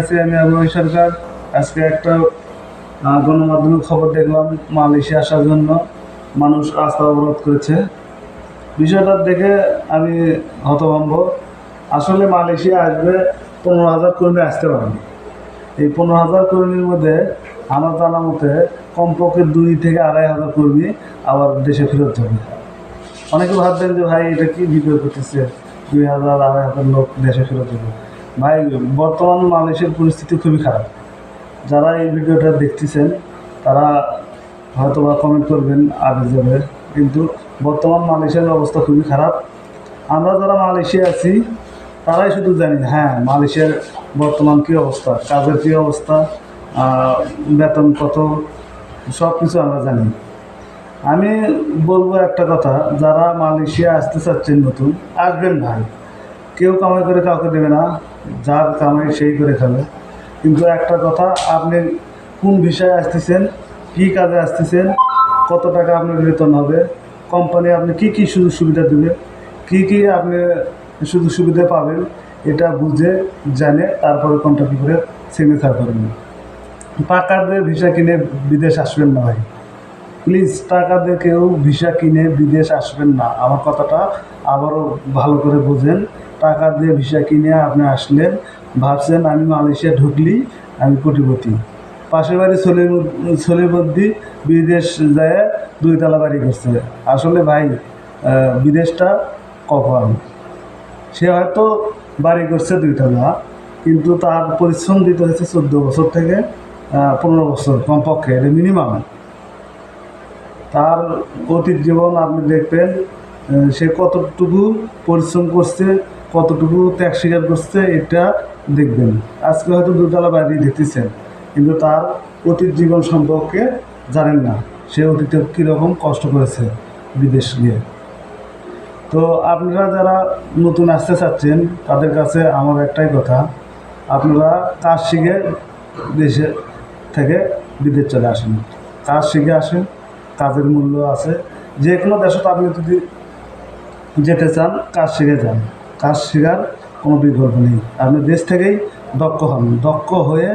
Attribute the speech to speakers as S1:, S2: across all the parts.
S1: আছি আমি আবহাওয়া সরকার। আজকে একটা গণমাধ্যমের খবর দেখলাম, মালয়েশিয়া আসার জন্য মানুষ রাস্তা অবরোধ করেছে। বিষয়টা দেখে আমি হতভম্ব। আসলে মালয়েশিয়া আসবে 15,000 কর্মী আসতে পারেন। এই 15,000 কর্মীর মধ্যে আমার জানা মতে কমপক্ষে 2 থেকে 2,500 কর্মী আবার দেশে ফেরত যাবে। অনেকে ভাববেন যে ভাই এটা কি ভিডিও করতেছে, 2,000 2,500 লোক দেশে ফেরত যাবে। ভাই, বর্তমান মালয়েশিয়ার পরিস্থিতি খুবই খারাপ। যারা এই ভিডিওটা দেখতেছেন তারা হয়তো বা কমেন্ট করবেন আগে যাবে, কিন্তু বর্তমান মালয়েশিয়ার অবস্থা খুবই খারাপ। আমরা যারা মালয়েশিয়া আছি তারাই শুধু জানি হ্যাঁ মালয়েশিয়ার বর্তমান কী অবস্থা, কাজের কী অবস্থা, বেতন কত, সব কিছু আমরা জানি। আমি বলবো একটা কথা, যারা মালয়েশিয়া আসতে চাচ্ছেন নতুন, আসবেন ভাই। কেউ কামাই করে কাউকে দেবে না, যার কামাই সেই করে খাবে। কিন্তু একটা কথা, আপনি কোন বিষয়ে আসতেছেন, কী কাজে আসতেছেন, কত টাকা আপনার বেতন হবে, কোম্পানি আপনি কী কী সুযোগ সুবিধা দেবে, কী কী আপনি সুযোগ সুবিধা পাবেন, এটা বুঝে জানে তারপরে কন্ট্রাক্ট করে সিগনেচার করবেন। টাকা দিয়ে ভিসা কিনে বিদেশ আসবেন না ভাই, প্লিজ। টাকা দিয়ে কেউ ভিসা কিনে বিদেশ আসবেন না। আমার কথাটা আবারও ভালো করে বোঝেন। টাকা দিয়ে ভিসা কিনে আপনি আসলেন, ভাবছেন আমি মালয়েশিয়া ঢুকলি আমি কোটিপতি। পাশের বাড়ি সলিমদ্দি বিদেশ যায় 2 তলা বাড়ি করছে। আসলে ভাই, বিদেশটা কপাল। সে হয়তো বাড়ি করছে 2 তলা, কিন্তু তার পরিশ্রম দিতে হয়েছে 14 বছর থেকে 15 বছর কমপক্ষে, এটা মিনিমাম। তার অতীত জীবন আপনি দেখবেন, সে কতটুকু পরিশ্রম করছে, কতটুকু ত্যাগ স্বীকার করছে, এটা দেখবেন। আজকে হয়তো 2 তলা বাড়ি দেখতেছেন, কিন্তু তার অতীত জীবন সম্পর্কে জানেন না, সে অতীতে কীরকম কষ্ট করেছে বিদেশ গিয়ে। তো আপনারা যারা নতুন আসতে চাচ্ছেন তাদের কাছে আমার একটাই কথা, আপনারা কাজ শিখে দেশে থেকে বিদেশ চলে আসেন। কাজ শিখে আসেন, কাজের মূল্য আছে। যে কোনো দেশে আপনি যদি যেতে চান, কাজ শিখে যান। কাজ শেখার কোনো বিকল্প নেই। আপনি দেশ থেকেই দক্ষ হন, দক্ষ হয়ে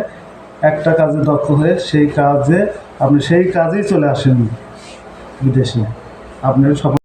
S1: একটা কাজে দক্ষ হয়ে সেই কাজে আপনি সেই কাজেই চলে আসেন বিদেশে, আপনার সফল